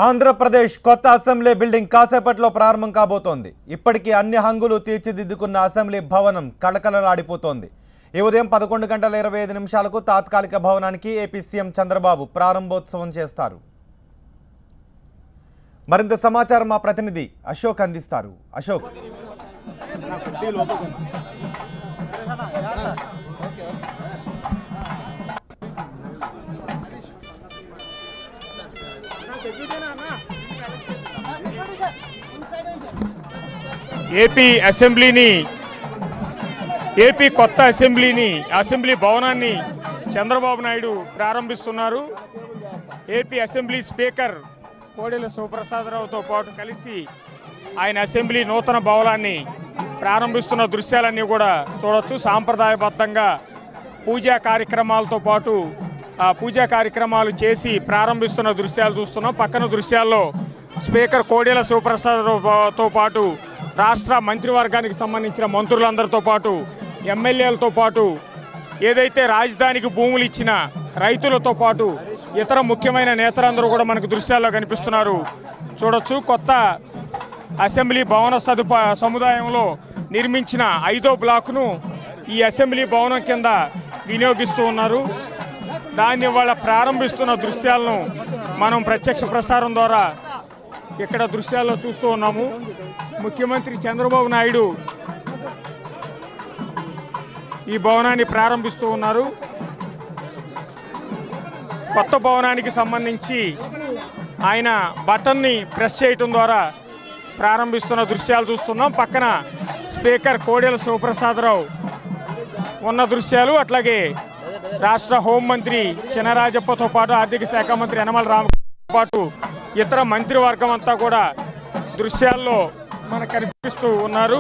ఆంధ్రప్రదేశ్ కొత్త assembly building కాసేపట్లో ప్రారంభం కాబోతోంది. ఇప్పటికీ అన్ని హంగులు తీర్చిదిద్దుకున్న అసెంబ్లీ భవనం కళకళలాడిపోతోంది. ఈ ఉదయం 11:25 తాత్కాలిక భవనానికి ఏపీ సీఎం చంద్రబాబు ప్రారంభోత్సవం చేస్తారు. మరింత సమాచారం మా ప్రతినిధి అశోక్ అందిస్తారు. అశోక్, ఏపీ కొత్త అసెంబ్లీ భవనాన్ని చంద్రబాబు నాయుడు ప్రారంభిస్తున్నారు. ఏపీ అసెంబ్లీ స్పీకర్ కోడెల శివప్రసాదరావుతో పాటు కలిసి ఆయన అసెంబ్లీ నూతన భవనాన్ని ప్రారంభిస్తున్న దృశ్యాలన్నీ కూడా చూడొచ్చు. సాంప్రదాయబద్ధంగా పూజా కార్యక్రమాలు చేసి ప్రారంభిస్తున్న దృశ్యాలు చూస్తున్నాం. పక్కన దృశ్యాల్లో స్పీకర్ కోడెల శివప్రసాదరావుతో పాటు రాష్ట్ర మంత్రివర్గానికి సంబంధించిన మంత్రులందరితో పాటు ఎమ్మెల్యేలతో పాటు ఏదైతే రాజధానికి భూములు ఇచ్చిన రైతులతో పాటు ఇతర ముఖ్యమైన నేతలందరూ కూడా మనకు దృశ్యాల్లో కనిపిస్తున్నారు. చూడొచ్చు, కొత్త అసెంబ్లీ భవన సముదాయంలో నిర్మించిన 5వ బ్లాకును ఈ అసెంబ్లీ భవనం కింద వినియోగిస్తూ ఉన్నారు. దాన్ని వాళ్ళ ప్రారంభిస్తున్న దృశ్యాలను మనం ప్రత్యక్ష ప్రసారం ద్వారా ఇక్కడ దృశ్యాల్లో చూస్తూ ఉన్నాము. ముఖ్యమంత్రి చంద్రబాబు నాయుడు ఈ భవనాన్ని ప్రారంభిస్తూ ఉన్నారు. కొత్త భవనానికి సంబంధించి ఆయన బటన్ని ప్రెస్ చేయటం ద్వారా ప్రారంభిస్తున్న దృశ్యాలు చూస్తున్నాం. పక్కన స్పీకర్ కోడెల శివప్రసాదరావు ఉన్న దృశ్యాలు, అట్లాగే రాష్ట్ర హోంమంత్రి చినరాజప్పతో పాటు ఆర్థిక శాఖ మంత్రి యనమల రామకృష్ణతో పాటు ఇతర మంత్రివర్గం అంతా కూడా దృశ్యాల్లో మనకు కనిపిస్తూ ఉన్నారు.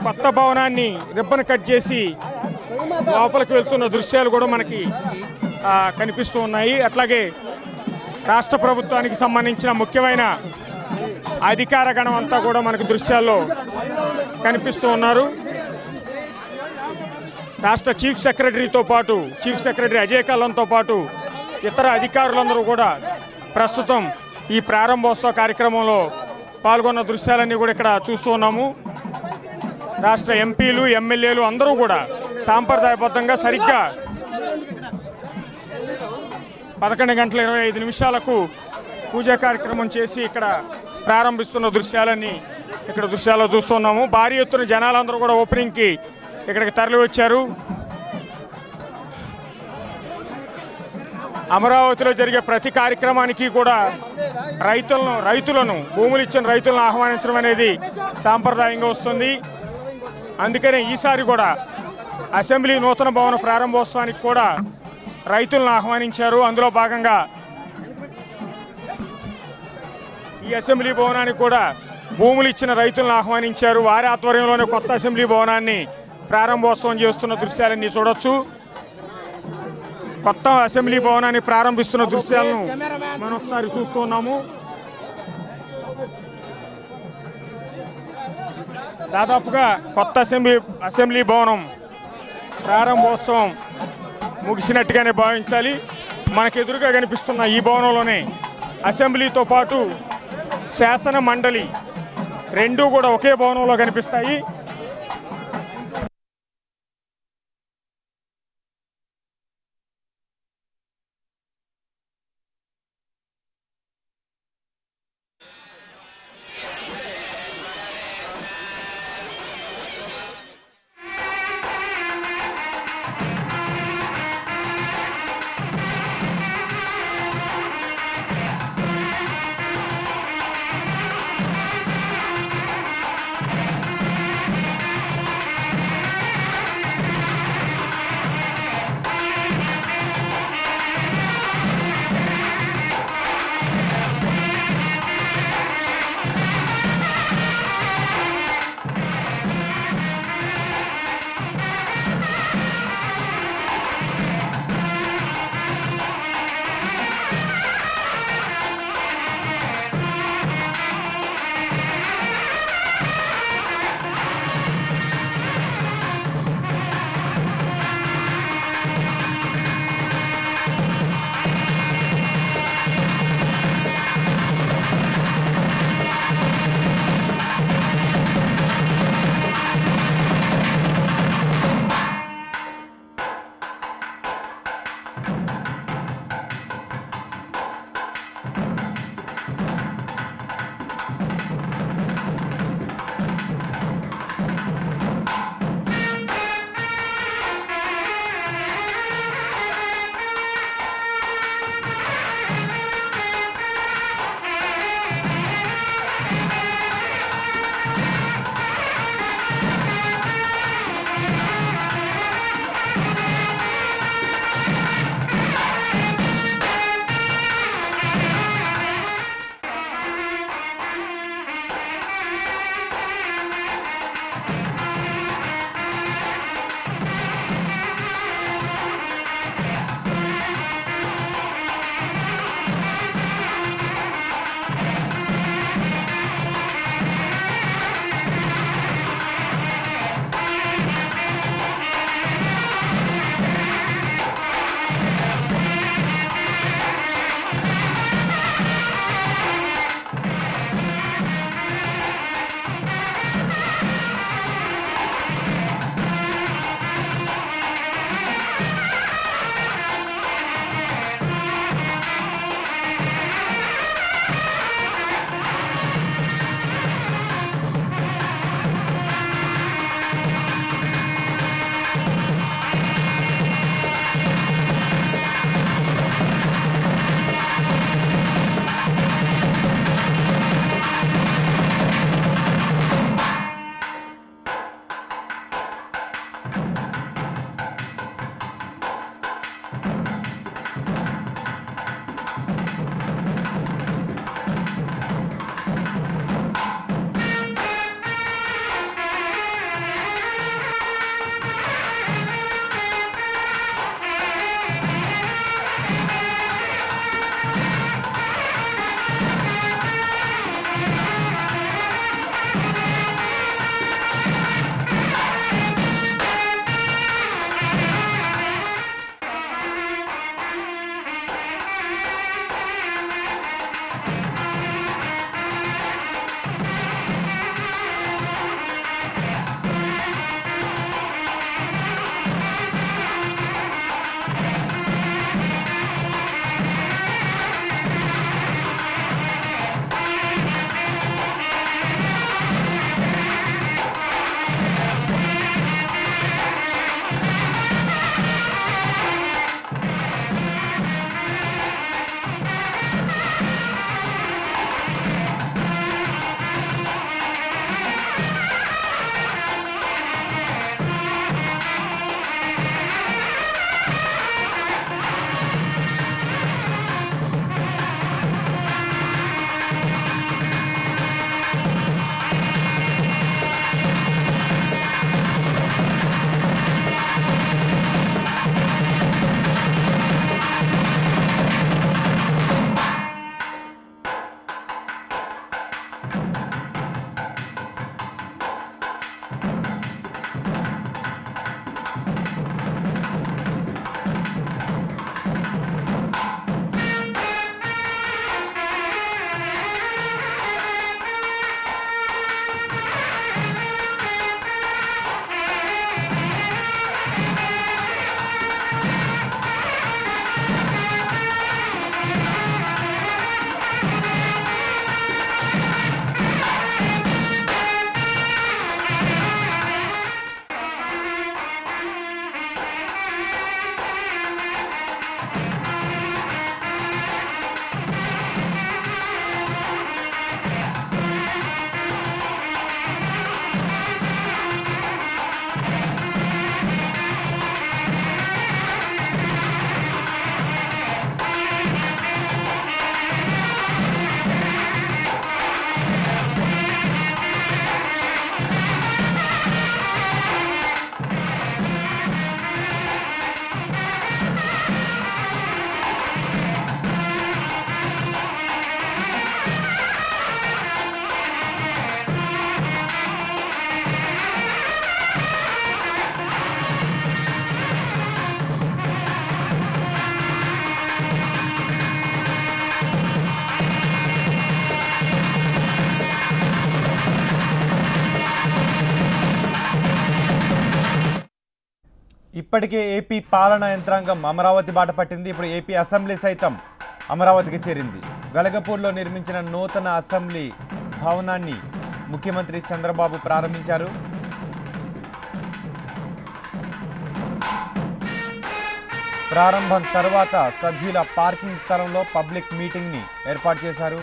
కొత్త భవనాన్ని రిబ్బన్ కట్ చేసి లోపలికి వెళ్తున్న దృశ్యాలు కూడా మనకి కనిపిస్తూ ఉన్నాయి. అట్లాగే రాష్ట్ర ప్రభుత్వానికి సంబంధించిన ముఖ్యమైన అధికార గణం అంతా కూడా మనకు దృశ్యాల్లో కనిపిస్తూ ఉన్నారు. రాష్ట్ర చీఫ్ సెక్రటరీ అజయ్ కల్లంతో పాటు ఇతర అధికారులందరూ కూడా ప్రస్తుతం ఈ ప్రారంభోత్సవ కార్యక్రమంలో పాల్గొన్న దృశ్యాలన్నీ కూడా ఇక్కడ చూస్తూ ఉన్నాము. రాష్ట్ర ఎంపీలు, ఎమ్మెల్యేలు అందరూ కూడా సాంప్రదాయబద్ధంగా సరిగ్గా 11:25 పూజా కార్యక్రమం చేసి ఇక్కడ ప్రారంభిస్తున్న దృశ్యాలన్నీ ఇక్కడ దృశ్యాల్లో చూస్తున్నాము. భారీ ఎత్తున జనాలందరూ కూడా ఓపెనింగ్కి ఇక్కడికి తరలి వచ్చారు. అమరావతిలో జరిగే ప్రతి కార్యక్రమానికి కూడా భూములు ఇచ్చిన రైతులను ఆహ్వానించడం అనేది సాంప్రదాయంగా వస్తుంది. అందుకనే ఈసారి కూడా అసెంబ్లీ నూతన భవన ప్రారంభోత్సవానికి కూడా రైతులను ఆహ్వానించారు. అందులో భాగంగా ఈ అసెంబ్లీ భవనానికి కూడా భూములు ఇచ్చిన రైతులను ఆహ్వానించారు. వారి ఆధ్వర్యంలోనే కొత్త అసెంబ్లీ భవనాన్ని ప్రారంభోత్సవం చేస్తున్న దృశ్యాలన్నీ చూడొచ్చు. కొత్త అసెంబ్లీ భవనాన్ని ప్రారంభిస్తున్న దృశ్యాలను మనం ఒకసారి చూస్తూ ఉన్నాము. దాదాపుగా కొత్త అసెంబ్లీ భవనం ప్రారంభోత్సవం ముగిసినట్టుగానే భావించాలి. మనకు ఎదురుగా కనిపిస్తున్న ఈ భవనంలోనే అసెంబ్లీతో పాటు శాసన మండలి రెండూ కూడా ఒకే భవనంలో కనిపిస్తాయి. ఇప్పటికే ఏపీ పాలనా యంత్రాంగం అమరావతి బాట పట్టింది. ఇప్పుడు ఏపీ అసెంబ్లీ సైతం అమరావతికి చేరింది. వెలగపూర్లో నిర్మించిన నూతన అసెంబ్లీ భవనాన్ని ముఖ్యమంత్రి చంద్రబాబు ప్రారంభించారు. ప్రారంభం తర్వాత సభ్యుల పార్కింగ్ స్థలంలో పబ్లిక్ మీటింగ్ని ఏర్పాటు చేశారు.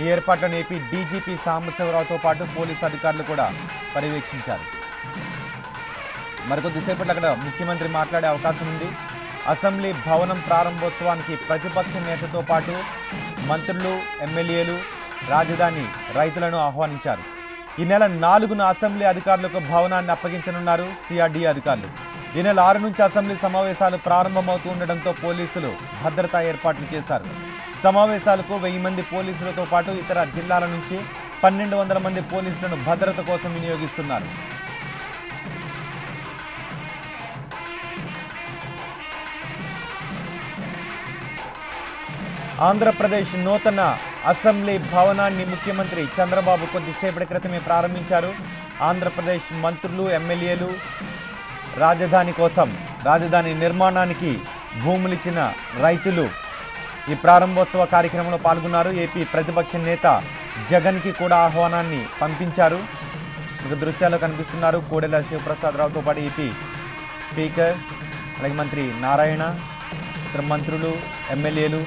ఈ ఏర్పాట్లను ఏపీ డీజీపీ సాంబశివరావుతో పాటు పోలీసు అధికారులు కూడా పర్యవేక్షించారు. మరికొద్దిసేపట్లో అక్కడ ముఖ్యమంత్రి మాట్లాడే అవకాశం ఉంది. అసెంబ్లీ భవనం ప్రారంభోత్సవానికి ప్రతిపక్ష నేతతో పాటు మంత్రులు, ఎమ్మెల్యేలు, రాజధాని రైతులను ఆహ్వానించారు. ఈ నెల 4న అసెంబ్లీ అధికారులకు భవనాన్ని అప్పగించనున్నారు సిఆర్డీఏ అధికారులు. ఈ నెల 6 నుంచి అసెంబ్లీ సమావేశాలు ప్రారంభమవుతూ ఉండడంతో పోలీసులు భద్రతా ఏర్పాట్లు చేశారు. సమావేశాలకు 1000 మంది పోలీసులతో పాటు ఇతర జిల్లాల నుంచి 1200 మంది పోలీసులను భద్రత కోసం వినియోగిస్తున్నారు. ఆంధ్రప్రదేశ్ నూతన అసెంబ్లీ భవనాన్ని ముఖ్యమంత్రి చంద్రబాబు కొద్దిసేపటి క్రితమే ప్రారంభించారు. ఆంధ్రప్రదేశ్ మంత్రులు, ఎమ్మెల్యేలు రాజధాని నిర్మాణానికి భూములిచ్చిన రైతులు ఈ ప్రారంభోత్సవ కార్యక్రమంలో పాల్గొన్నారు. ఏపీ ప్రతిపక్ష నేత జగన్కి కూడా ఆహ్వానాన్ని పంపించారు. మీకు దృశ్యాల్లో కనిపిస్తున్నారు కోడెల శివప్రసాదరావుతో పాటు ఏపీ స్పీకర్, అలాగే మంత్రి నారాయణ, ఇతర మంత్రులు, ఎమ్మెల్యేలు.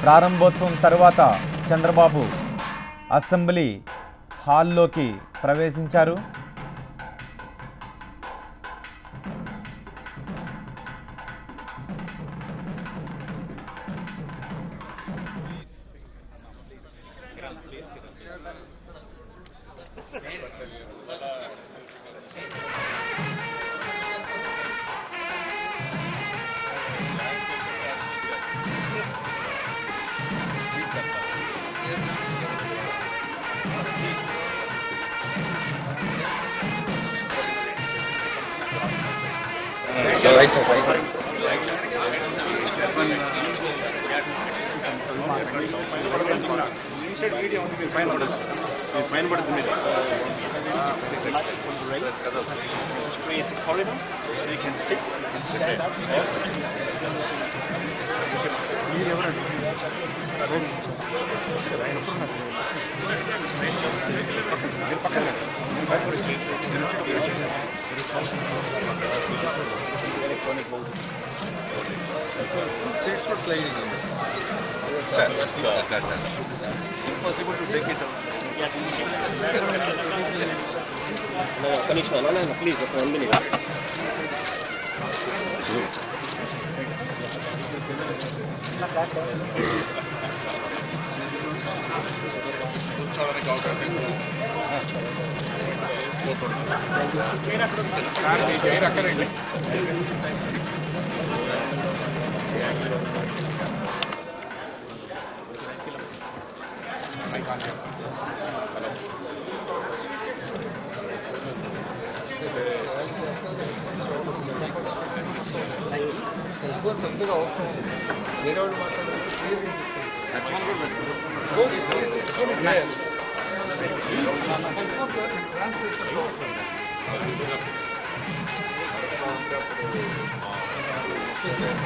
ప్రారంభోత్సవం తర్వాత చంద్రబాబు అసెంబ్లీ హాల్లోకి ప్రవేశించారు. Impossible to take it out. Yes. No, please, 1 minute.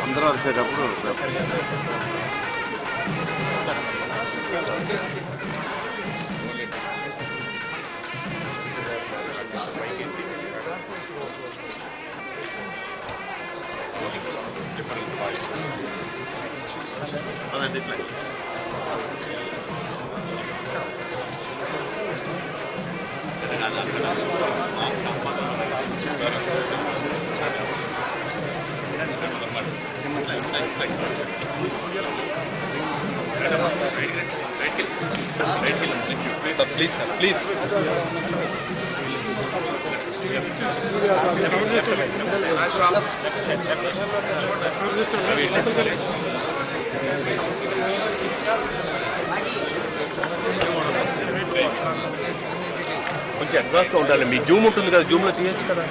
అందరూ వచ్చేటప్పుడు ప్లీజ్ కొంచెం అడ్వాన్స్గా ఉండాలి. మీ జూమ్ ఉంటుంది కదా, జూమ్లో తీయచ్చు కదా.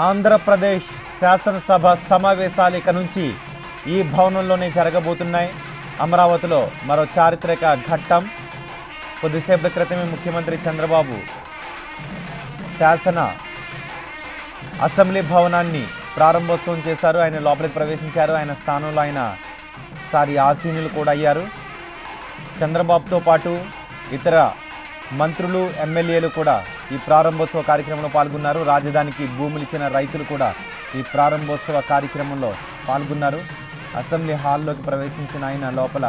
ఆంధ్రప్రదేశ్ శాసనసభ సమావేశాలు ఇక నుంచి ఈ భవనంలోనే జరగబోతున్నాయి. అమరావతిలో మరో చారిత్రక ఘట్టం. కొద్దిసేపటి క్రితమే ముఖ్యమంత్రి చంద్రబాబు అసెంబ్లీ భవనాన్ని ప్రారంభోత్సవం చేశారు. ఆయన లోపలికి ప్రవేశించారు. ఆయన స్థానంలో ఆయన ఆసీనులు కూడా అయ్యారు. చంద్రబాబుతో పాటు ఇతర మంత్రులు, ఎమ్మెల్యేలు కూడా ఈ ప్రారంభోత్సవ కార్యక్రమంలో పాల్గొన్నారు. రాజధానికి భూములు ఇచ్చిన రైతులు కూడా ఈ ప్రారంభోత్సవ కార్యక్రమంలో పాల్గొన్నారు. అసెంబ్లీ హాల్లోకి ప్రవేశించిన ఆయన లోపల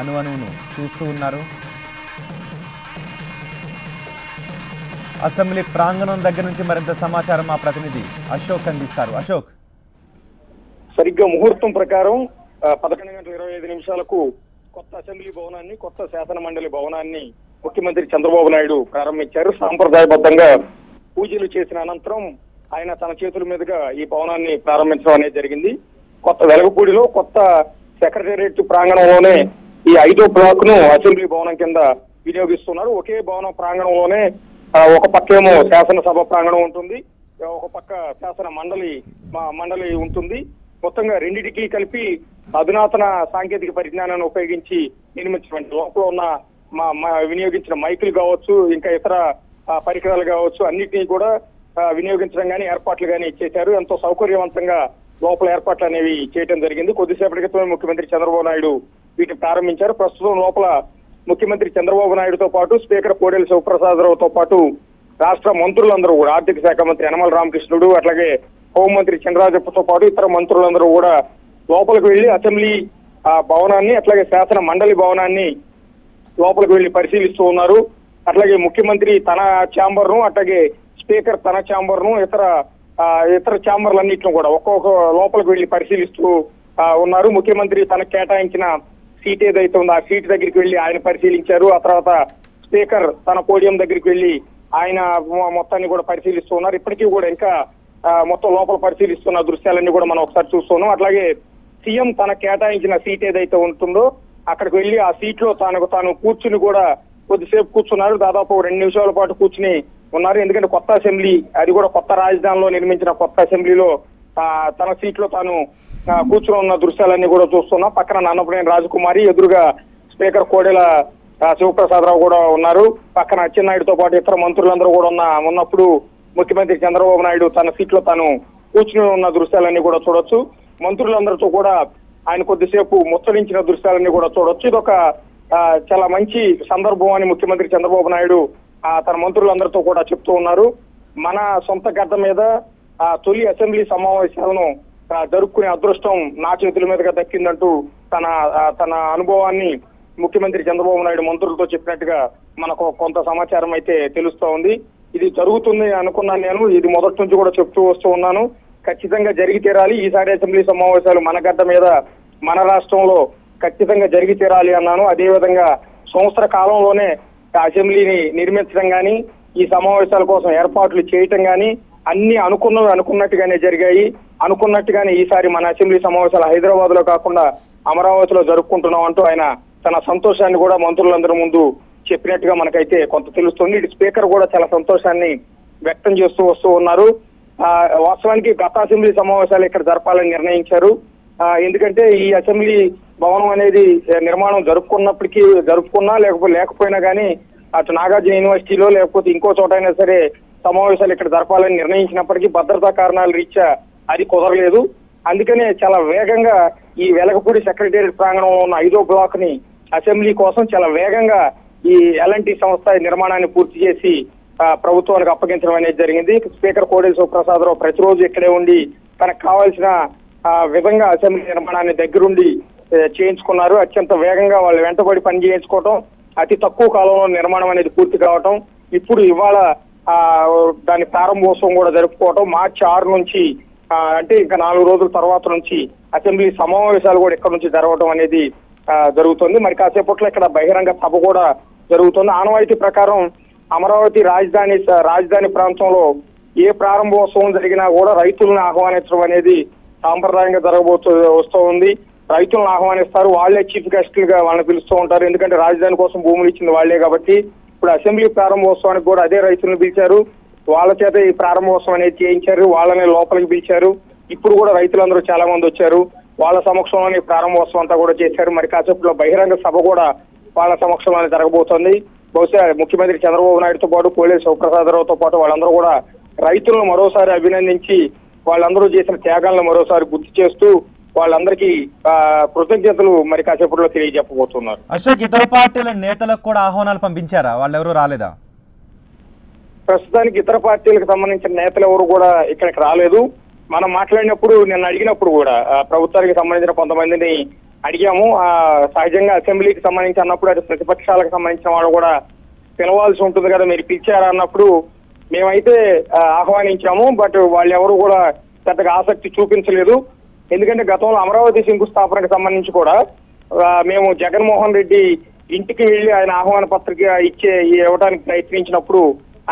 అణువును చూస్తూ ఉన్నారు. అసెంబ్లీ ప్రాంగణం దగ్గర నుంచి మరింత సమాచారం మా ప్రతినిధి అశోక్ అందిస్తారు. అశోక్, సరిగ్గా ముహూర్తం ప్రకారం 11:25 కొత్త అసెంబ్లీ భవనాన్ని, కొత్త శాసన మండలి భవనాన్ని ముఖ్యమంత్రి చంద్రబాబు నాయుడు ప్రారంభించారు. సాంప్రదాయబద్ధంగా పూజలు చేసిన అనంతరం ఆయన తన చేతుల మీదుగా ఈ భవనాన్ని ప్రారంభించడం అనేది జరిగింది. కొత్త వెలగపూడిలో కొత్త సెక్రటేరియట్ ప్రాంగణంలోనే ఈ 5వ బ్లాక్ ను అసెంబ్లీ భవనం కింద వినియోగిస్తున్నారు. ఒకే భవనం ప్రాంగణంలోనే ఒక పక్కేమో శాసనసభ ప్రాంగణం ఉంటుంది, ఒక పక్క శాసన మండలి ఉంటుంది. మొత్తంగా రెండింటికి కలిపి అధునాతన సాంకేతిక పరిజ్ఞానాన్ని ఉపయోగించి నిర్మించినటువంటి లోపల ఉన్న వినియోగించిన మైకులు కావచ్చు, ఇంకా ఇతర పరికరాలు కావచ్చు, అన్నిటినీ కూడా వినియోగించడం కానీ ఏర్పాట్లు కానీ చేశారు. ఎంతో సౌకర్యవంతంగా లోపల ఏర్పాట్లు అనేవి చేయడం జరిగింది. కొద్దిసేపటి క్రితమే ముఖ్యమంత్రి చంద్రబాబు నాయుడు వీటిని ప్రారంభించారు. ప్రస్తుతం లోపల ముఖ్యమంత్రి చంద్రబాబు నాయుడుతో పాటు స్పీకర్ కోడెల శివప్రసాదరావుతో పాటు రాష్ట్ర మంత్రులందరూ కూడా, ఆర్థిక శాఖ మంత్రి యనమల రామకృష్ణుడు, అట్లాగే హోంమంత్రి చినరాజప్పతో పాటు ఇతర మంత్రులందరూ కూడా లోపలికి వెళ్లి అసెంబ్లీ భవనాన్ని, అట్లాగే శాసన మండలి భవనాన్ని లోపలికి వెళ్లి పరిశీలిస్తూ ఉన్నారు. అట్లాగే ముఖ్యమంత్రి తన ఛాంబర్ ను, అట్లాగే స్పీకర్ తన ఛాంబర్ ను, ఇతర ఛాంబర్లన్నింటిని కూడా ఒక్కొక్క లోపలికి వెళ్లి పరిశీలిస్తూ ఉన్నారు. ముఖ్యమంత్రి తనకు కేటాయించిన సీట్ ఏదైతే ఉందో ఆ సీట్ దగ్గరికి వెళ్లి ఆయన పరిశీలించారు. ఆ తర్వాత స్పీకర్ తన పోడియం దగ్గరికి వెళ్లి ఆయన మొత్తాన్ని కూడా పరిశీలిస్తూ ఉన్నారు. ఇప్పటికీ కూడా ఇంకా మొత్తం లోపల పరిశీలిస్తున్న దృశ్యాలన్నీ కూడా మనం ఒకసారి చూస్తున్నాం. అట్లాగే సీఎం తన కేటాయించిన సీట్ ఏదైతే ఉంటుందో అక్కడికి వెళ్లి ఆ సీట్ లో తాను కూర్చుని కూడా కొద్దిసేపు కూర్చున్నారు. దాదాపు 2 నిమిషాల పాటు కూర్చుని ఉన్నారు. ఎందుకంటే కొత్త అసెంబ్లీ, అది కూడా కొత్త రాజధానిలో నిర్మించిన కొత్త అసెంబ్లీలో తన సీట్ లో తాను కూర్చుని ఉన్న దృశ్యాలన్నీ కూడా చూస్తున్నాం. పక్కన నన్నపనేని రాజకుమారి, ఎదురుగా స్పీకర్ కోడెల శివప్రసాదరావు కూడా ఉన్నారు. పక్కన అచ్చెన్నాయుడుతో పాటు ఇతర మంత్రులందరూ కూడా ఉన్నప్పుడు ముఖ్యమంత్రి చంద్రబాబు నాయుడు తన సీట్ లో తాను కూర్చుని ఉన్న దృశ్యాలన్నీ కూడా చూడొచ్చు. మంత్రులందరితో కూడా ఆయన కొద్దిసేపు ముచ్చరించిన దృశ్యాలన్నీ కూడా చూడొచ్చు. ఇదొక చాలా మంచి సందర్భం అని ముఖ్యమంత్రి చంద్రబాబు నాయుడు తన మంత్రులందరితో కూడా చెప్తూ ఉన్నారు. మన సొంత గడ్డ మీద తొలి అసెంబ్లీ సమావేశాలను జరుపుకునే అదృష్టం నా చేతుల మీదుగా దక్కిందంటూ తన అనుభవాన్ని ముఖ్యమంత్రి చంద్రబాబు నాయుడు మంత్రులతో చెప్పినట్టుగా మనకు కొంత సమాచారం అయితే తెలుస్తూ ఉంది. ఇది జరుగుతుంది అనుకున్నాను నేను, ఇది మొదటి నుంచి కూడా చెప్తూ వస్తూ ఉన్నాను. ఖచ్చితంగా జరిగి తీరాలి. ఈసారి అసెంబ్లీ సమావేశాలు మన గడ్డ మీద, మన రాష్ట్రంలో ఖచ్చితంగా జరిగి తీరాలి అన్నాను. అదేవిధంగా సంవత్సర కాలంలోనే అసెంబ్లీని నిర్మించడం కానీ, ఈ సమావేశాల కోసం ఏర్పాట్లు చేయటం కానీ అన్ని అనుకున్నట్టుగానే జరిగాయి. అనుకున్నట్టుగానే ఈసారి మన అసెంబ్లీ సమావేశాలు హైదరాబాద్ లో కాకుండా అమరావతిలో జరుపుకుంటున్నాం అంటూ ఆయన తన సంతోషాన్ని కూడా మంత్రులందరి ముందు చెప్పినట్టుగా మనకైతే కొంత తెలుస్తుంది. ఇటు స్పీకర్ కూడా చాలా సంతోషాన్ని వ్యక్తం చేస్తూ వస్తూ ఉన్నారు. వాస్తవానికి గత అసెంబ్లీ సమావేశాలు ఇక్కడ జరపాలని నిర్ణయించారు. ఎందుకంటే ఈ అసెంబ్లీ భవనం అనేది నిర్మాణం జరుపుకున్నా లేకపోయినా కానీ అటు నాగార్జున యూనివర్సిటీలో లేకపోతే ఇంకో చోట అయినా సరే సమావేశాలు ఇక్కడ జరపాలని నిర్ణయించినప్పటికీ భద్రతా కారణాల రీత్యా అది కుదరలేదు. అందుకనే చాలా వేగంగా ఈ వెలగపూడి సెక్రటేరియట్ ప్రాంగణంలో ఉన్న 5వ బ్లాక్ ని అసెంబ్లీ కోసం చాలా వేగంగా ఈ ఎల్ఎన్టీ సంస్థ నిర్మాణాన్ని పూర్తి చేసి ప్రభుత్వానికి అప్పగించడం అనేది జరిగింది. స్పీకర్ కోడెల శివప్రసాదరావు ప్రతిరోజు ఇక్కడే ఉండి తనకు కావాల్సిన విధంగా అసెంబ్లీ నిర్మాణాన్ని దగ్గరుండి చేయించుకున్నారు. అత్యంత వేగంగా వాళ్ళు వెంటబడి పని చేయించుకోవటం, అతి తక్కువ కాలంలో నిర్మాణం అనేది పూర్తి కావటం, ఇప్పుడు ఇవాళ దాని ప్రారంభోత్సవం కూడా జరుపుకోవటం, మార్చి 6 నుంచి అంటే ఇంకా 4 రోజుల తర్వాత నుంచి అసెంబ్లీ సమావేశాలు కూడా ఇక్కడ నుంచి జరగటం అనేది జరుగుతుంది. మరి కాసేపట్లో ఇక్కడ బహిరంగ సభ కూడా జరుగుతుంది. ఆనవాయితీ ప్రకారం అమరావతి రాజధాని ప్రాంతంలో ఏ ప్రారంభోత్సవం జరిగినా కూడా రైతులను ఆహ్వానించడం అనేది సాంప్రదాయంగా వస్తూ ఉంది. రైతులను ఆహ్వానిస్తారు, వాళ్లే చీఫ్ గెస్టులుగా వాళ్ళని పిలుస్తూ ఉంటారు. ఎందుకంటే రాజధాని కోసం భూములు ఇచ్చింది వాళ్లే కాబట్టి. ఇప్పుడు అసెంబ్లీ ప్రారంభోత్సవానికి కూడా అదే రైతులను పిలిచారు, వాళ్ళ చేత ఈ ప్రారంభోత్సవం అనేది చేయించారు, వాళ్ళని లోపలికి పిలిచారు. ఇప్పుడు కూడా రైతులందరూ చాలా మంది వచ్చారు, వాళ్ళ సమక్షంలోనే ప్రారంభోత్సవం అంతా కూడా చేశారు. మరి కాసేపులో బహిరంగ సభ కూడా వాళ్ళ సమక్షంలోనే జరగబోతోంది. బహుశా ముఖ్యమంత్రి చంద్రబాబు నాయుడుతో పాటు కోడెల శివప్రసాదరావుతో పాటు వాళ్ళందరూ కూడా రైతులను మరోసారి అభినందించి వాళ్ళందరూ చేసిన త్యాగాలను మరోసారి గుర్తు చేస్తూ వాళ్ళందరికీ కృతజ్ఞతలు మరి కాసేపట్లో తెలియజెప్పబోతున్నారు. అశోక్, ఇతర పార్టీల నేతలకు కూడా ఆహ్వానాలు పంపించారా? వాళ్ళు ఎవరు రాలేదా? ప్రస్తుతానికి ఇతర పార్టీలకు సంబంధించిన నేతలు ఎవరు కూడా ఇక్కడికి రాలేదు. మనం మాట్లాడినప్పుడు నిన్న అడిగినప్పుడు కూడా ప్రభుత్వానికి సంబంధించిన కొంతమందిని అడిగాము. సహజంగా అసెంబ్లీకి సంబంధించి అన్నప్పుడు అటు ప్రతిపక్షాలకు సంబంధించిన వాళ్ళు కూడా పిలవాల్సి ఉంటుంది కదా, మీరు పిలిచారా అన్నప్పుడు మేమైతే ఆహ్వానించాము. బట్ వాళ్ళు ఎవరు కూడా పెద్దగా ఆసక్తి చూపించలేదు. ఎందుకంటే గతంలో అమరావతి శంకుస్థాపనకు సంబంధించి కూడా మేము జగన్మోహన్ రెడ్డి ఇంటికి వెళ్లి ఆయన ఆహ్వాన పత్రిక ఇవ్వడానికి ప్రయత్నించినప్పుడు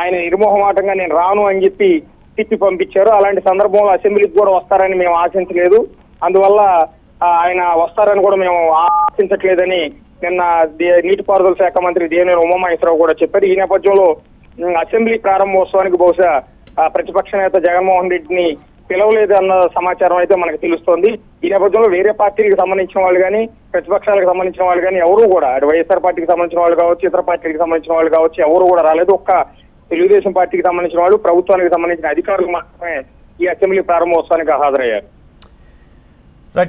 ఆయన నిర్మోహమాటంగా నేను రాను అని చెప్పి తిప్పి పంపించారు. అలాంటి సందర్భంలో అసెంబ్లీకి కూడా వస్తారని మేము ఆశించలేదు. అందువల్ల ఆయన వస్తారని కూడా మేము ఆశించట్లేదని నిన్న నీటిపారుదల శాఖ మంత్రి దేవినేని ఉమామహేశ్వరరావు కూడా చెప్పారు. ఈ నేపథ్యంలో అసెంబ్లీ ప్రారంభోత్సవానికి బహుశా ప్రతిపక్ష నేత జగన్మోహన్ రెడ్డిని పిలవలేదు అన్న సమాచారం అయితే మనకు తెలుస్తోంది. ఈ నేపథ్యంలో వేరే పార్టీలకు సంబంధించిన వాళ్ళు కానీ ప్రతిపక్షాలకు సంబంధించిన వాళ్ళు కానీ ఎవరు కూడా అటు వైఎస్ఆర్ పార్టీకి సంబంధించిన వాళ్ళు కావచ్చు, ఇతర పార్టీలకు సంబంధించిన వాళ్ళు కావచ్చు, ఎవరు కూడా రాలేదు. ఒక్క తెలుగుదేశం పార్టీకి సంబంధించిన వాళ్ళు, ప్రభుత్వానికి సంబంధించిన అధికారులు మాత్రమే ఈ అసెంబ్లీ ప్రారంభోత్సవానికి హాజరయ్యారు.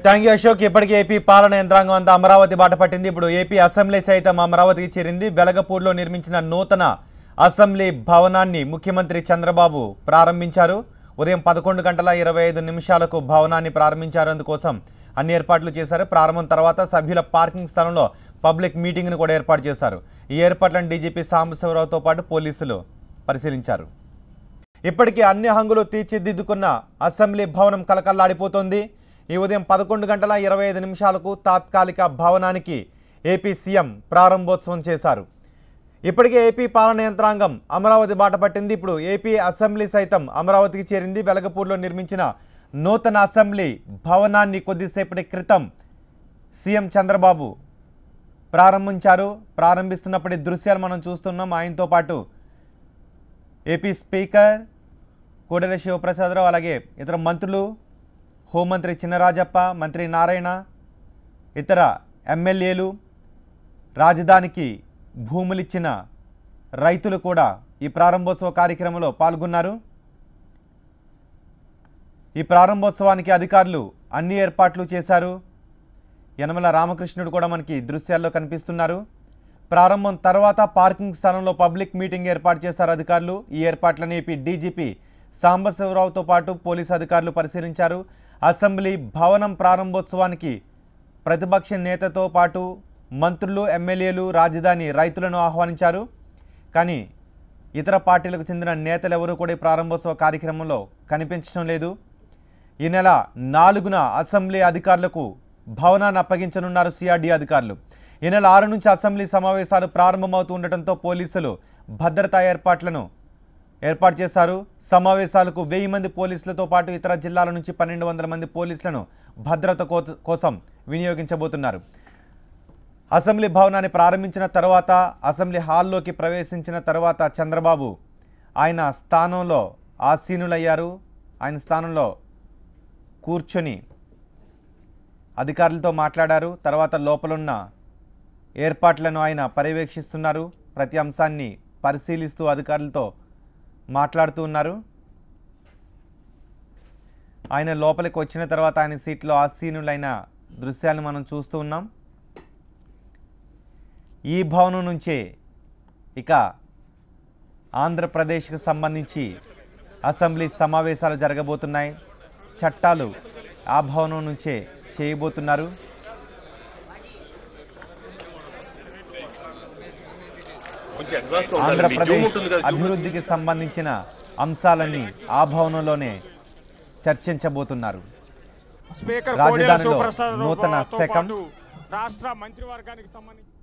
Thank you Ashok. ఇప్పటికీ ఏపీ పాలన యంత్రాంగం అంతా అమరావతి బాట పట్టింది. ఇప్పుడు ఏపీ అసెంబ్లీ సైతం అమరావతికి చేరింది. వెలగపూడిలో నిర్మించిన నూతన అసెంబ్లీ భవనాన్ని ముఖ్యమంత్రి చంద్రబాబు ప్రారంభించారు. ఉదయం 11:25 భవనాన్ని ప్రారంభించారు. అందుకోసం అన్ని ఏర్పాట్లు చేశారు. ప్రారంభం తర్వాత సభ్యుల పార్కింగ్ స్థలంలో పబ్లిక్ మీటింగ్ను కూడా ఏర్పాటు చేశారు. ఈ ఏర్పాట్లను డీజీపీ సాంబశివరావుతో పాటు పోలీసులు పరిశీలించారు. ఇప్పటికీ అన్ని హంగులు తీర్చిదిద్దుకున్న అసెంబ్లీ భవనం కలకల్లాడిపోతోంది. ఈ ఉదయం 11:25 తాత్కాలిక భవనానికి ఏపీ సీఎం ప్రారంభోత్సవం చేశారు. ఇప్పటికే ఏపీ పాలన యంత్రాంగం అమరావతి బాట పట్టింది. ఇప్పుడు ఏపీ అసెంబ్లీ సైతం అమరావతికి చేరింది. వెలగపూడిలో నిర్మించిన నూతన అసెంబ్లీ భవనాన్ని కొద్దిసేపటి క్రితం సీఎం చంద్రబాబు ప్రారంభించారు. ప్రారంభిస్తున్నప్పటి దృశ్యాలు మనం చూస్తున్నాం. ఆయనతో పాటు ఏపీ స్పీకర్ కోడెల శివప్రసాదరావు, అలాగే ఇతర మంత్రులు, హోంమంత్రి చినరాజప్ప, మంత్రి నారాయణ, ఇతర ఎమ్మెల్యేలు, రాజధానికి భూములిచ్చిన రైతులు కూడా ఈ ప్రారంభోత్సవ కార్యక్రమంలో పాల్గొన్నారు. ఈ ప్రారంభోత్సవానికి అధికారులు అన్ని ఏర్పాట్లు చేశారు. యనమల రామకృష్ణుడు కూడా మనకి దృశ్యాల్లో కనిపిస్తున్నారు. ప్రారంభం తర్వాత పార్కింగ్ స్థలంలో పబ్లిక్ మీటింగ్ ఏర్పాటు చేశారు అధికారులు. ఈ ఏర్పాట్లను ఏపీ డీజీపీ సాంబశివరావుతో పాటు పోలీసు అధికారులు పరిశీలించారు. అసెంబ్లీ భవనం ప్రారంభోత్సవానికి ప్రతిపక్ష నేతతో పాటు మంత్రులు, ఎమ్మెల్యేలు, రాజధాని రైతులను ఆహ్వానించారు. కానీ ఇతర పార్టీలకు చెందిన నేతలు ఎవరూ కూడా ఈ ప్రారంభోత్సవ కార్యక్రమంలో కనిపించడం లేదు. ఈ నెల 4న అసెంబ్లీ అధికారులకు భవనాన్ని అప్పగించనున్నారు సిఆర్డీ అధికారులు. ఈ నెల 6 నుంచి అసెంబ్లీ సమావేశాలు ప్రారంభమవుతూ ఉండటంతో పోలీసులు భద్రతా ఏర్పాటు చేశారు. సమావేశాలకు 1000 మంది పోలీసులతో పాటు ఇతర జిల్లాల నుంచి 1200 మంది పోలీసులను భద్రత కోసం వినియోగించబోతున్నారు. అసెంబ్లీ భవనాన్ని ప్రారంభించిన తర్వాత, అసెంబ్లీ హాల్లోకి ప్రవేశించిన తర్వాత చంద్రబాబు ఆయన స్థానంలో ఆసీనులయ్యారు. ఆయన స్థానంలో కూర్చొని అధికారులతో మాట్లాడారు. తర్వాత లోపలున్న ఏర్పాట్లను ఆయన పర్యవేక్షిస్తున్నారు. ప్రతి అంశాన్ని పరిశీలిస్తూ అధికారులతో మాట్లాడుతూ ఉన్నారు. ఆయన లోపలికి వచ్చిన తర్వాత ఆయన సీట్లో ఆసీనులైన దృశ్యాలను మనం చూస్తూ ఉన్నాం. ఈ భవనం నుంచే ఇక ఆంధ్రప్రదేశ్కి సంబంధించి అసెంబ్లీ సమావేశాలు జరగబోతున్నాయి. చట్టాలు ఆ భవనం నుంచే చేయబోతున్నారు. ఆంధ్రప్రదేశ్ అభివృద్ధికి సంబంధించిన అంశాలన్నీ ఆ భవనంలోనే చర్చించబోతున్నారు. స్పీకర్ రాజధానిలో కోడెల శివప్రసాదరావు నూతన తో శకం పాటు రాష్ట్ర మంత్రివర్గానికి సంబంధించి